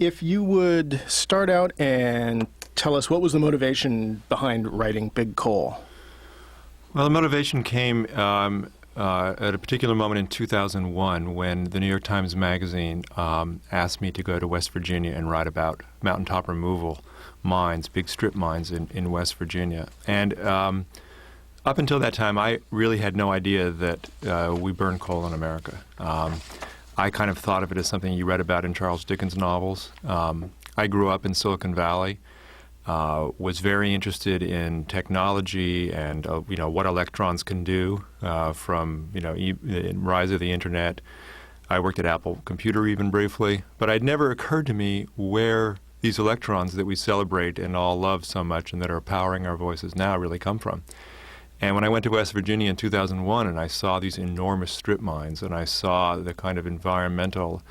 If you would start out and tell us what was the motivation behind writing Big Coal? Well, the motivation came at a particular moment in 2001 when the New York Times Magazine asked me to go to West Virginia and write about mountaintop removal mines, big strip mines in West Virginia. And up until that time, I really had no idea that we burn coal in America. I kind of thought of it as something you read about in Charles Dickens novels. I grew up in Silicon Valley, was very interested in technology and what electrons can do from the rise of the internet. I worked at Apple Computer even briefly, but it never occurred to me where these electrons that we celebrate and all love so much and that are powering our voices now really come from. And when I went to West Virginia in 2001 and I saw these enormous strip mines and I saw the kind of environmental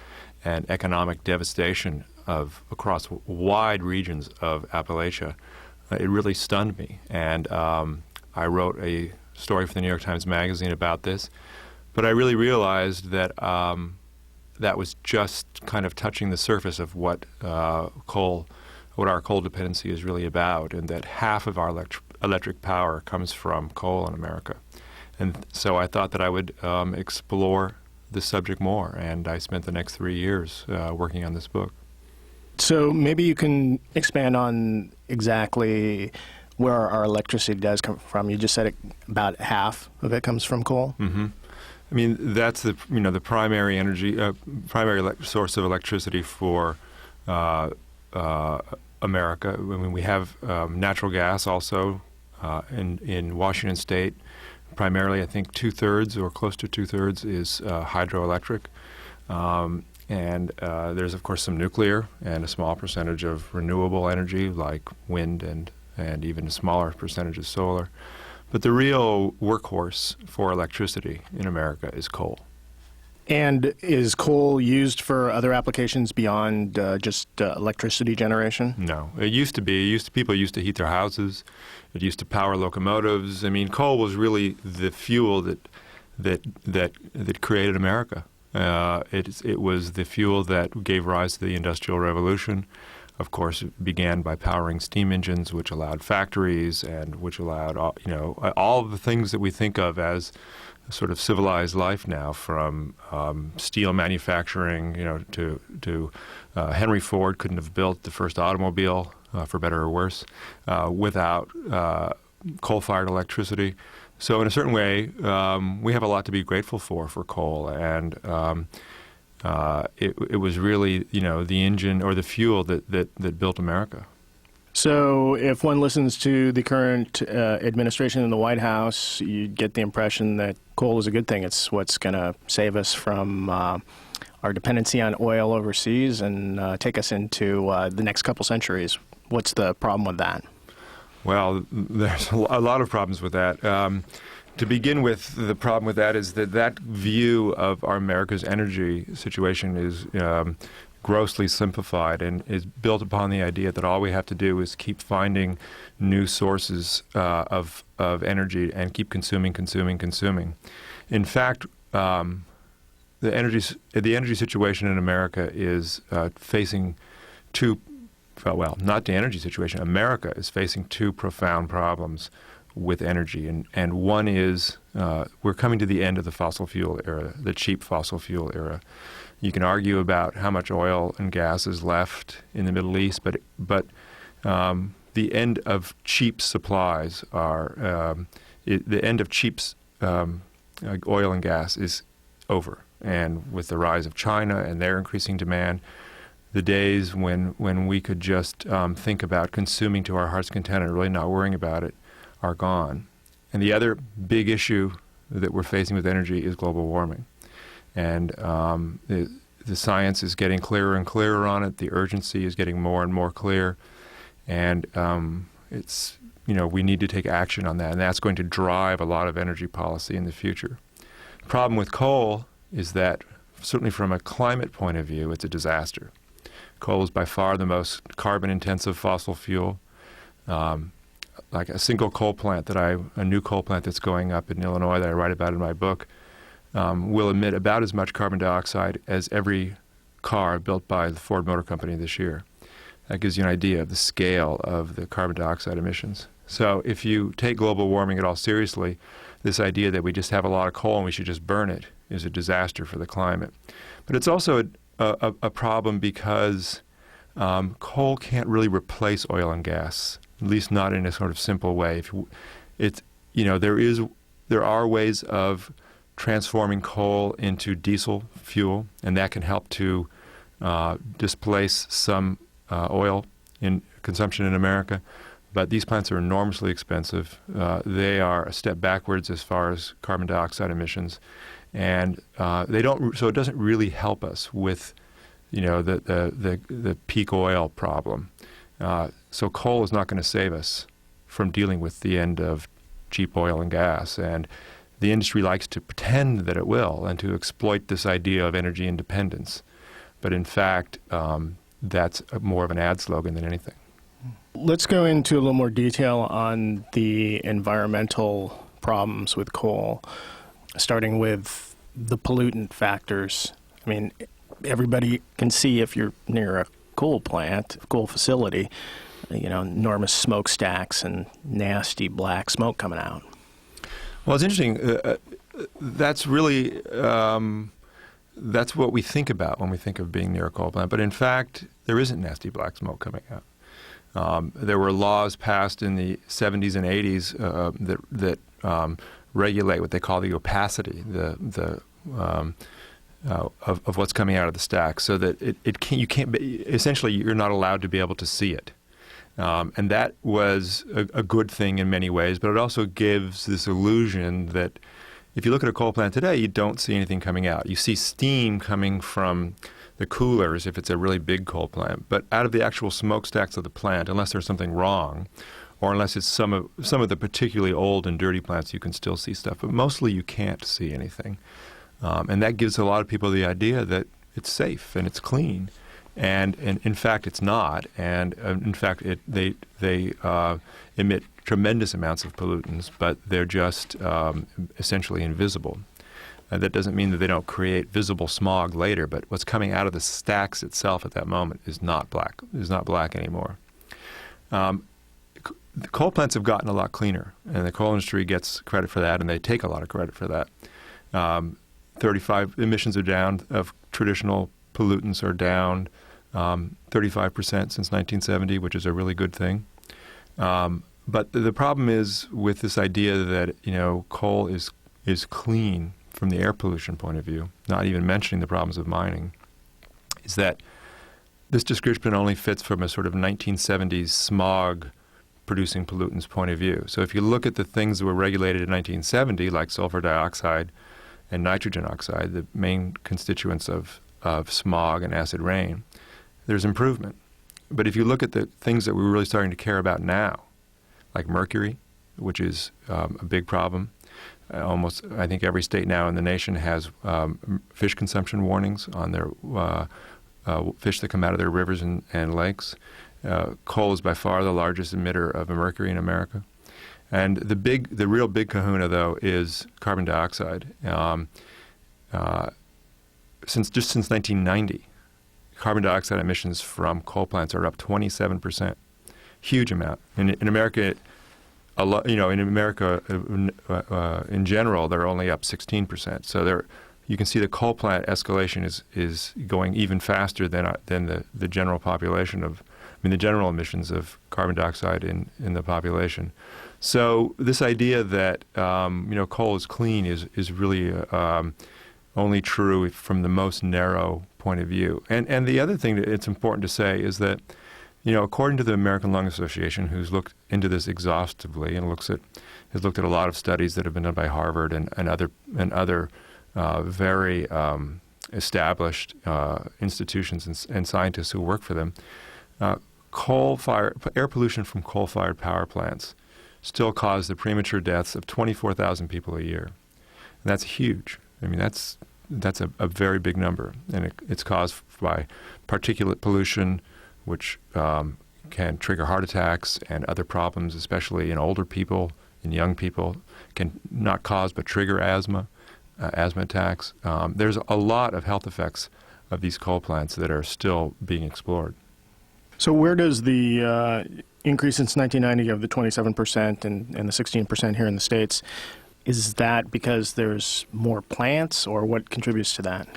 and economic devastation across wide regions of Appalachia, it really stunned me. And I wrote a story for the New York Times Magazine about this. But I really realized that that was just kind of touching the surface of what our coal dependency is really about, and that half of our electric power comes from coal in America. And so I thought that I would explore this subject more, and I spent the next 3 years working on this book. So maybe you can expand on exactly where our electricity does come from. You just said about half of it comes from coal. Mm-hmm. I mean, that's the primary source of electricity for America. I mean, we have natural gas also in Washington State. Primarily, I think 2/3 or close to 2/3 is hydroelectric. And there's, of course, some nuclear and a small percentage of renewable energy like wind and even a smaller percentage of solar. But the real workhorse for electricity in America is coal. And is coal used for other applications beyond just electricity generation? No. It used to be. People used to heat their houses. It used to power locomotives. I mean, coal was really the fuel that created America. It was the fuel that gave rise to the Industrial Revolution. Of course, it began by powering steam engines, which allowed factories and which allowed all of the things that we think of as sort of civilized life now, from steel manufacturing, to Henry Ford couldn't have built the first automobile, for better or worse, without coal-fired electricity. So in a certain way, we have a lot to be grateful for coal, and it was really, the engine or the fuel that built America. So if one listens to the current administration in the White House, you get the impression that coal is a good thing. It's what's going to save us from our dependency on oil overseas and take us into the next couple centuries. What's the problem with that? Well, there's a lot of problems with that. To begin with, the problem with that is that view of our America's energy situation is grossly simplified and is built upon the idea that all we have to do is keep finding new sources of energy and keep consuming. In fact, the energy situation in America is facing not the energy situation. America is facing two profound problems with energy, and one is we're coming to the end of the fossil fuel era, the cheap fossil fuel era. You can argue about how much oil and gas is left in the Middle East, but the end of cheap supplies the end of cheap oil and gas is over. And with the rise of China and their increasing demand, the days when we could just think about consuming to our heart's content and really not worrying about it are gone. And the other big issue that we're facing with energy is global warming. And the science is getting clearer and clearer on it. The urgency is getting more and more clear. And we need to take action on that. And that's going to drive a lot of energy policy in the future. The problem with coal is that, certainly from a climate point of view, it's a disaster. Coal is by far the most carbon-intensive fossil fuel. Like a single a new coal plant that's going up in Illinois that I write about in my book, will emit about as much carbon dioxide as every car built by the Ford Motor Company this year. That gives you an idea of the scale of the carbon dioxide emissions. So if you take global warming at all seriously, this idea that we just have a lot of coal and we should just burn it is a disaster for the climate. But it's also a problem because coal can't really replace oil and gas, at least not in a sort of simple way. There are ways of transforming coal into diesel fuel, and that can help to displace some oil in consumption in America. But these plants are enormously expensive. They are a step backwards as far as carbon dioxide emissions, and they don't. So it doesn't really help us with, the peak oil problem. So coal is not going to save us from dealing with the end of cheap oil and gas, and the industry likes to pretend that it will and to exploit this idea of energy independence. But in fact, that's more of an ad slogan than anything. Let's go into a little more detail on the environmental problems with coal, starting with the pollutant factors. I mean, everybody can see if you're near a coal plant, coal facility, enormous smokestacks and nasty black smoke coming out. Well, it's interesting. That's really that's what we think about when we think of being near a coal plant. But in fact, there isn't nasty black smoke coming out. There were laws passed in the 70s and 80s that regulate what they call the opacity of what's coming out of the stack, so that you can't essentially you're not allowed to be able to see it. And that was a good thing in many ways, but it also gives this illusion that if you look at a coal plant today, you don't see anything coming out. You see steam coming from the coolers if it's a really big coal plant, but out of the actual smokestacks of the plant, unless there's something wrong, or unless it's some of the particularly old and dirty plants, you can still see stuff. But mostly you can't see anything. And that gives a lot of people the idea that it's safe and it's clean. And in fact, it's not. And in fact, they emit tremendous amounts of pollutants, but they're just essentially invisible. That doesn't mean that they don't create visible smog later, but what's coming out of the stacks itself at that moment is not black anymore. The coal plants have gotten a lot cleaner, and the coal industry gets credit for that, and they take a lot of credit for that. 35 emissions are down of traditional pollutants are down 35% since 1970, which is a really good thing. But the problem is with this idea that coal is clean from the air pollution point of view, not even mentioning the problems of mining, is that this description only fits from a sort of 1970s smog-producing pollutants point of view. So if you look at the things that were regulated in 1970, like sulfur dioxide and nitrogen oxide, the main constituents of smog and acid rain, there's improvement. But if you look at the things that we're really starting to care about now, like mercury, which is a big problem, I think every state now in the nation has fish consumption warnings on their fish that come out of their rivers and lakes. Coal is by far the largest emitter of mercury in America. And the real big kahuna, though, is carbon dioxide. Since 1990, carbon dioxide emissions from coal plants are up 27%. Huge amount. In America, in America in general, they're only up 16%. So you can see the coal plant escalation is going even faster than the general population the general emissions of carbon dioxide in the population. So this idea that coal is clean is really only true from the most narrow point of view. And the other thing that it's important to say is that according to the American Lung Association, who's looked into this exhaustively and has looked at a lot of studies that have been done by Harvard and other very established institutions and scientists who work for them, air pollution from coal-fired power plants still cause the premature deaths of 24,000 people a year. And that's huge. That's a very big number, and it's caused by particulate pollution, which can trigger heart attacks and other problems, especially in older people, in young people, can not cause but trigger asthma attacks. There's a lot of health effects of these coal plants that are still being explored. So where does the increase since 1990 of the 27% and the 16% here in the States, is that because there's more plants, or what contributes to that?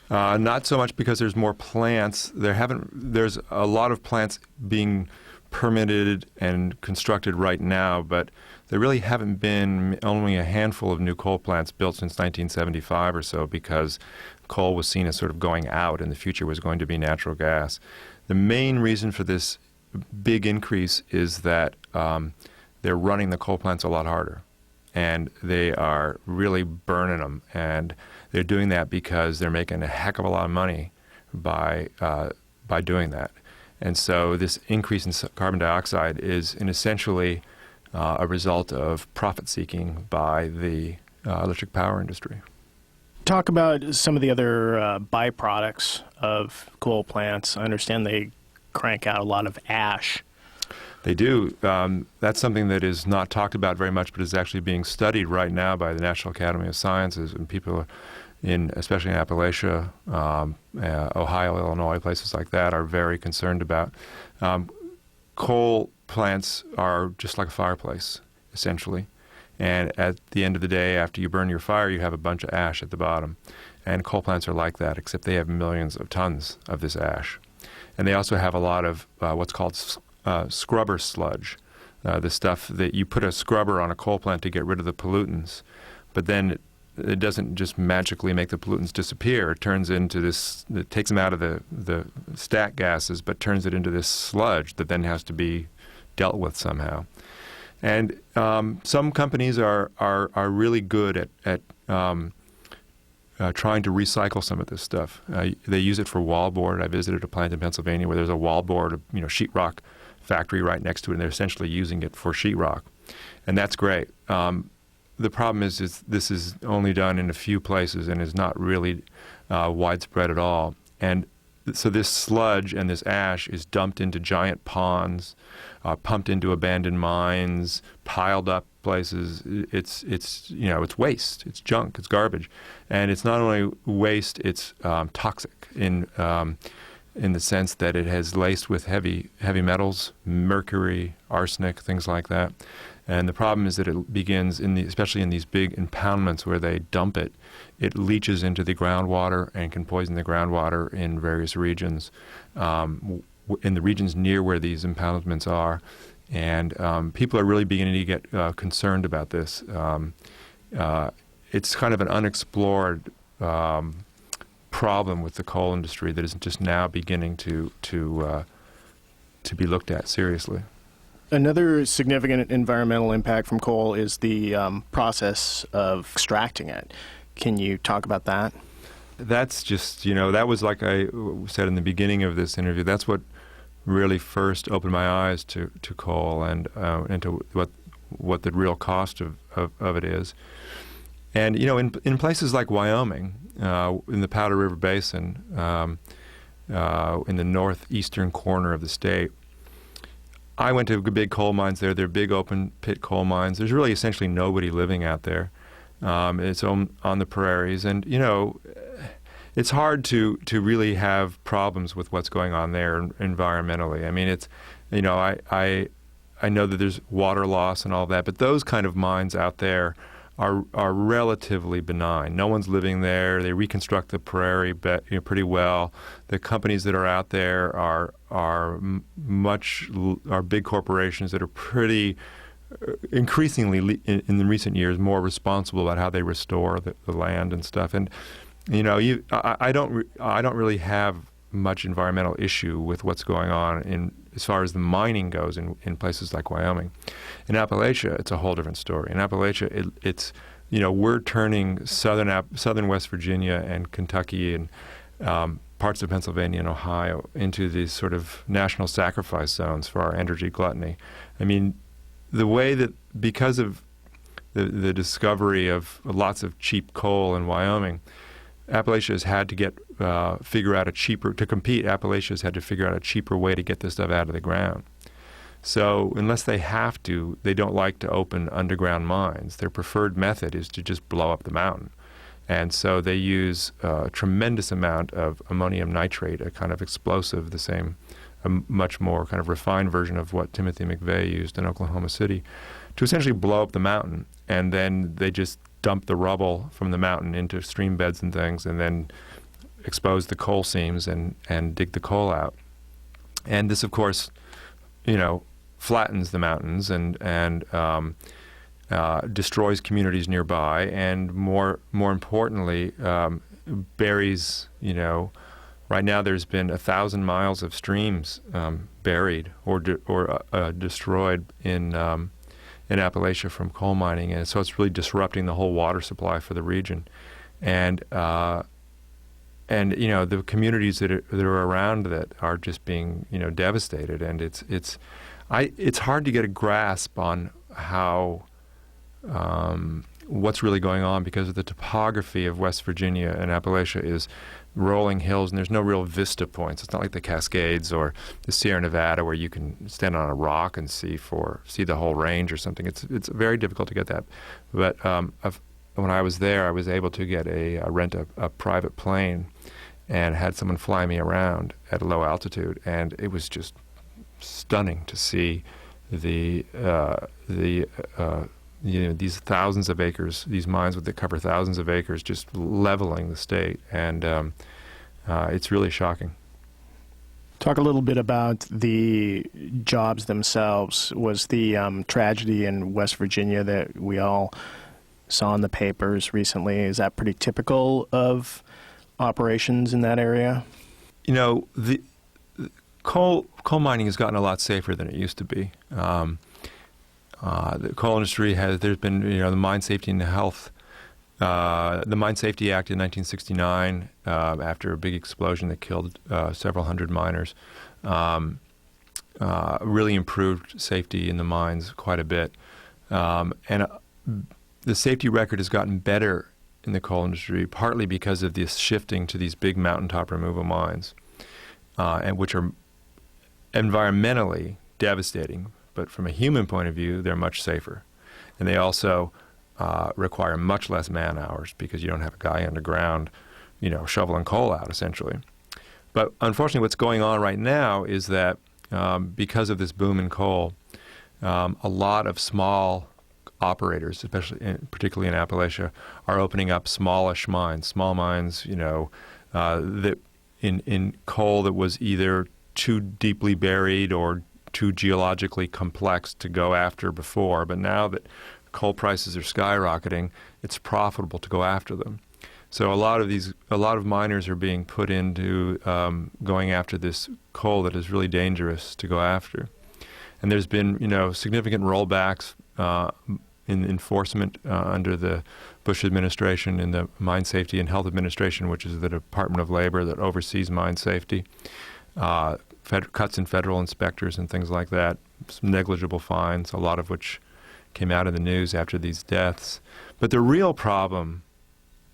Not so much because there's more plants. There's a lot of plants being permitted and constructed right now, but there really haven't been only a handful of new coal plants built since 1975 or so, because coal was seen as sort of going out and the future was going to be natural gas. The main reason for this big increase is that they're running the coal plants a lot harder, and they are really burning them, and they're doing that because they're making a heck of a lot of money by doing that. And so this increase in carbon dioxide is essentially a result of profit-seeking by the electric power industry. Talk about some of the other byproducts of coal plants. I understand they crank out a lot of ash. They do. That's something that is not talked about very much, but is actually being studied right now by the National Academy of Sciences, and people especially in Appalachia, Ohio, Illinois, places like that, are very concerned about. Coal plants are just like a fireplace, essentially. And at the end of the day, after you burn your fire, you have a bunch of ash at the bottom. And coal plants are like that, except they have millions of tons of this ash. And they also have a lot of what's called scrubber sludge, the stuff that you put a scrubber on a coal plant to get rid of the pollutants, but then it doesn't just magically make the pollutants disappear. It turns into this, it takes them out of the stack gases, but turns it into this sludge that then has to be dealt with somehow. And some companies are really good at trying to recycle some of this stuff. They use it for wallboard. I visited a plant in Pennsylvania where there's a wallboard, sheetrock factory right next to it, and they're essentially using it for sheetrock, and that's great. The problem is this is only done in a few places and is not really widespread at all. And so this sludge and this ash is dumped into giant ponds, pumped into abandoned mines, piled up places. It's waste. It's junk. It's garbage, and it's not only waste. It's toxic in the sense that it has laced with heavy metals, mercury, arsenic, things like that. And the problem is that it begins especially in these big impoundments where they dump it. It leaches into the groundwater and can poison the groundwater in various regions, in the regions near where these impoundments are. And people are really beginning to get concerned about this. It's kind of an unexplored problem with the coal industry that is just now beginning to be looked at seriously. Another significant environmental impact from coal is the process of extracting it. Can you talk about that? That's just, that was, like I said in the beginning of this interview, that's what really first opened my eyes to coal and to what the real cost of it is. And, in places like Wyoming, in the Powder River Basin, in the northeastern corner of the state, I went to big coal mines there. They're big open pit coal mines. There's really essentially nobody living out there. It's on the prairies, and it's hard to really have problems with what's going on there environmentally. I mean, it's I know that there's water loss and all that, but those kind of mines out there are relatively benign. No one's living there. They reconstruct the prairie pretty well. The companies that are out there are big corporations that are pretty increasingly in the recent years more responsible about how they restore the land and stuff. And I don't really have much environmental issue with what's going on as far as the mining goes in places like Wyoming. In Appalachia, it's a whole different story. In Appalachia, it's we're turning southern West Virginia and Kentucky and parts of Pennsylvania and Ohio into these sort of national sacrifice zones for our energy gluttony. I mean, the way that because of the discovery of lots of cheap coal in Wyoming, Appalachia has had to figure out a cheaper way to get this stuff out of the ground. So unless they have to, they don't like to open underground mines. Their preferred method is to just blow up the mountain. And so they use a tremendous amount of ammonium nitrate, a kind of explosive, a much more kind of refined version of what Timothy McVeigh used in Oklahoma City, to essentially blow up the mountain. And then they just dump the rubble from the mountain into stream beds and things, and then expose the coal seams and dig the coal out. And this, of course, flattens the mountains and destroys communities nearby, and more importantly, buries. Right now there's been 1,000 miles of streams buried or destroyed in Appalachia from coal mining, and so it's really disrupting the whole water supply for the region, and the communities that are around that are just being devastated, and it's hard to get a grasp on how what's really going on, because of the topography of West Virginia and Appalachia is rolling hills, and there's no real vista points. It's not like the Cascades or the Sierra Nevada where you can stand on a rock and see the whole range or something. It's very difficult to get that. But when I was there, I was able to rent a private plane and had someone fly me around at a low altitude, and it was just stunning to see these thousands of acres, these mines that cover thousands of acres, just leveling the state, and it's really shocking. Talk a little bit about the jobs themselves. Was the tragedy in West Virginia that we all saw in the papers recently, is that pretty typical of operations in that area? The coal mining has gotten a lot safer than it used to be. The coal industry there's been, the Mine Safety and Health, the Mine Safety Act in 1969, after a big explosion that killed several hundred miners, really improved safety in the mines quite a bit. And the safety record has gotten better in the coal industry, partly because of this shifting to these big mountaintop removal mines, and which are environmentally devastating. But from a human point of view, they're much safer. And they also require much less man hours, because you don't have a guy underground, shoveling coal out, essentially. But unfortunately, what's going on right now is that because of this boom in coal, a lot of small operators, particularly in Appalachia, are opening up small mines, that in coal that was either too deeply buried or too geologically complex to go after before. But now that coal prices are skyrocketing, it's profitable to go after them. So a lot of miners are being put into going after this coal that is really dangerous to go after. And there's been, significant rollbacks in enforcement under the Bush administration, in the Mine Safety and Health Administration, which is the Department of Labor that oversees mine safety. Cuts in federal inspectors and things like that, some negligible fines, a lot of which came out in the news after these deaths. But the real problem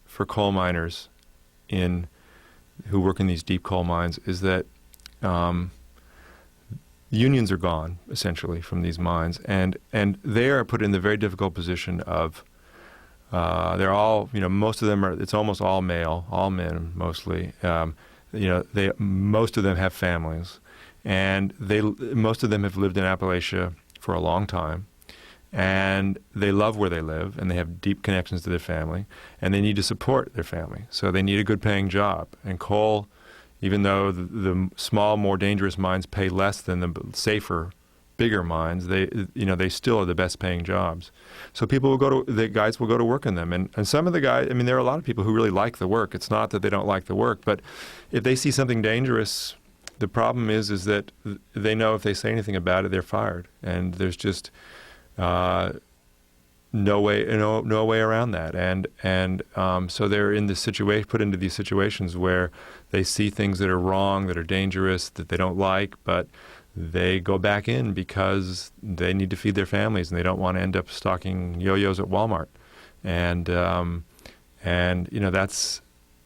for coal miners who work in these deep coal mines is that unions are gone, essentially, from these mines, and they are put in the very difficult position of they're all, most of them it's almost all male, all men mostly. Most of them have families, and most of them have lived in Appalachia for a long time, and they love where they live, and they have deep connections to their family, and they need to support their family, so they need a good-paying job. And coal, even though the small, more dangerous mines pay less than the safer, bigger mines, they still are the best-paying jobs. So the guys will go to work in them, and some of the guys, there are a lot of people who really like the work. It's not that they don't like the work, but if they see something dangerous, the problem is that they know if they say anything about it, they're fired, and there's just no way around that. And so they're in this put into these situations where they see things that are wrong, that are dangerous, that they don't like, but they go back in because they need to feed their families, and they don't want to end up stocking yo-yos at Walmart. And that's,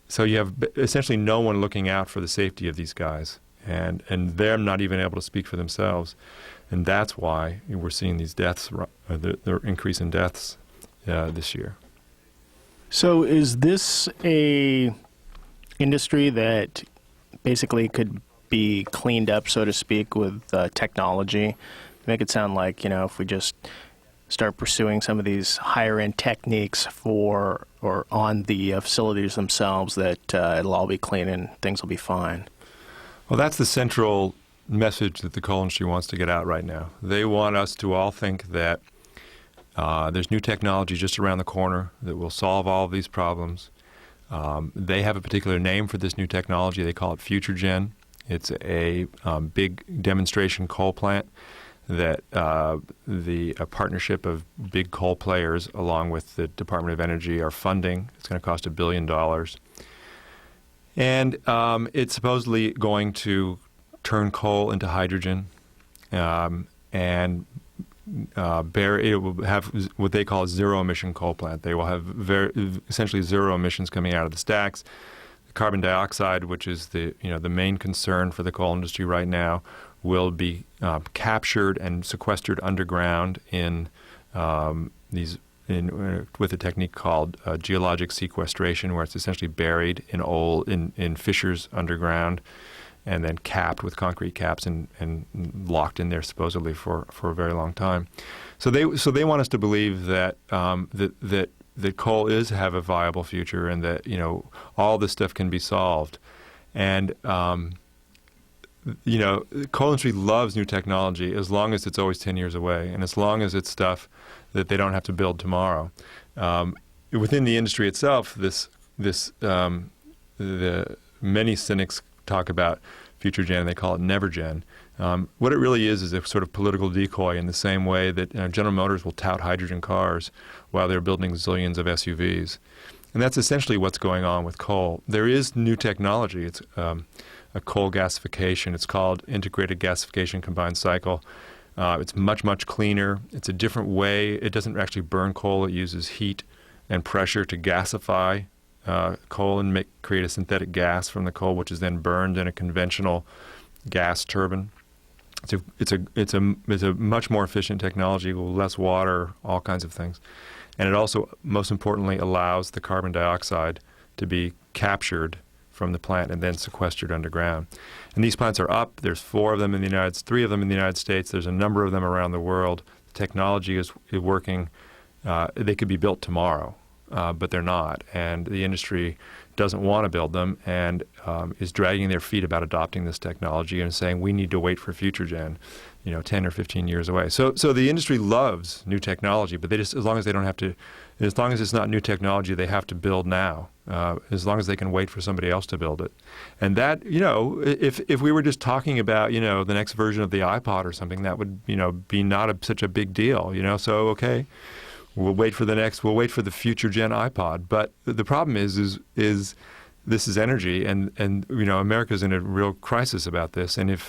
so you have essentially no one looking out for the safety of these guys, and they're not even able to speak for themselves. And that's why we're seeing these deaths, the increase in deaths this year. So is this a industry that basically could be cleaned up, so to speak, with technology? Make it sound like, if we just start pursuing some of these higher-end techniques for or on the facilities themselves, that it'll all be clean and things will be fine. Well, that's the central message that the coal industry wants to get out right now. They want us to all think that there's new technology just around the corner that will solve all of these problems. They have a particular name for this new technology. They call it Future Gen. It's a big demonstration coal plant that a partnership of big coal players along with the Department of Energy are funding. It's going to cost $1 billion. And it's supposedly going to turn coal into hydrogen and it will have what they call a zero-emission coal plant. They will have essentially zero emissions coming out of the stacks. Carbon dioxide, which is the main concern for the coal industry right now, will be captured and sequestered underground in with a technique called geologic sequestration, where it's essentially buried in fissures underground, and then capped with concrete caps and locked in there supposedly for a very long time. So they want us to believe that that coal have a viable future, and that all this stuff can be solved. And the coal industry loves new technology as long as it's always 10 years away, and as long as it's stuff that they don't have to build tomorrow. Within the industry itself, the many cynics talk about Future Gen, and they call it Never Gen. What it really is a sort of political decoy, in the same way that General Motors will tout hydrogen cars while they're building zillions of SUVs. And that's essentially what's going on with coal. There is new technology. It's a coal gasification. It's called integrated gasification combined cycle. It's much, much cleaner. It's a different way. It doesn't actually burn coal. It uses heat and pressure to gasify coal and create a synthetic gas from the coal, which is then burned in a conventional gas turbine. It's a much more efficient technology with less water, all kinds of things. And it also, most importantly, allows the carbon dioxide to be captured from the plant and then sequestered underground. And these plants are up. There's 3 of them in the United States. There's a number of them around the world. The technology is working. They could be built tomorrow, but they're not. And the industry doesn't want to build them, and is dragging their feet about adopting this technology and saying we need to wait for Future Gen, 10 or 15 years away. So the industry loves new technology, but as long as it's not new technology, they have to build now. As long as they can wait for somebody else to build it. And that, if we were just talking about, the next version of the iPod or something, that would, be not such a big deal, So, okay, we'll wait for the Future Gen iPod. But the problem is this is energy, and America's in a real crisis about this. And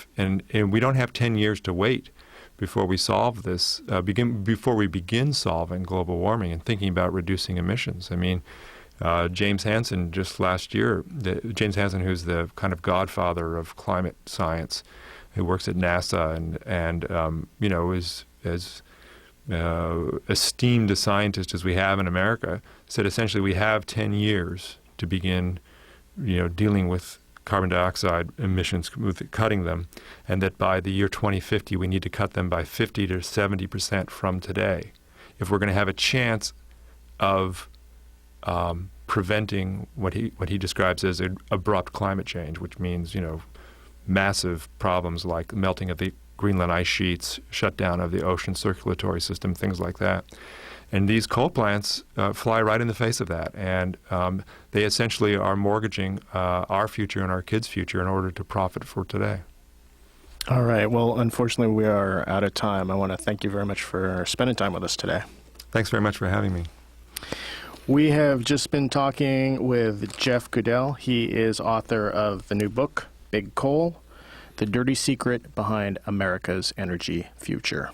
we don't have 10 years to wait before we solve this, before we begin solving global warming and thinking about reducing emissions. I mean, James Hansen just last year, James Hansen, who's the kind of godfather of climate science, who works at NASA and is as esteemed a scientist as we have in America, said essentially we have 10 years to begin, dealing with carbon dioxide emissions, with cutting them, and that by the year 2050 we need to cut them by 50 to 70% from today, if we're going to have a chance of preventing what he describes as an abrupt climate change, which means massive problems like melting of the Greenland ice sheets, shutdown of the ocean circulatory system, things like that. And these coal plants fly right in the face of that, and they essentially are mortgaging our future and our kids' future in order to profit for today. All right. Well, unfortunately, we are out of time. I want to thank you very much for spending time with us today. Thanks very much for having me. We have just been talking with Jeff Goodell. He is author of the new book, Big Coal: The Dirty Secret Behind America's Energy Future.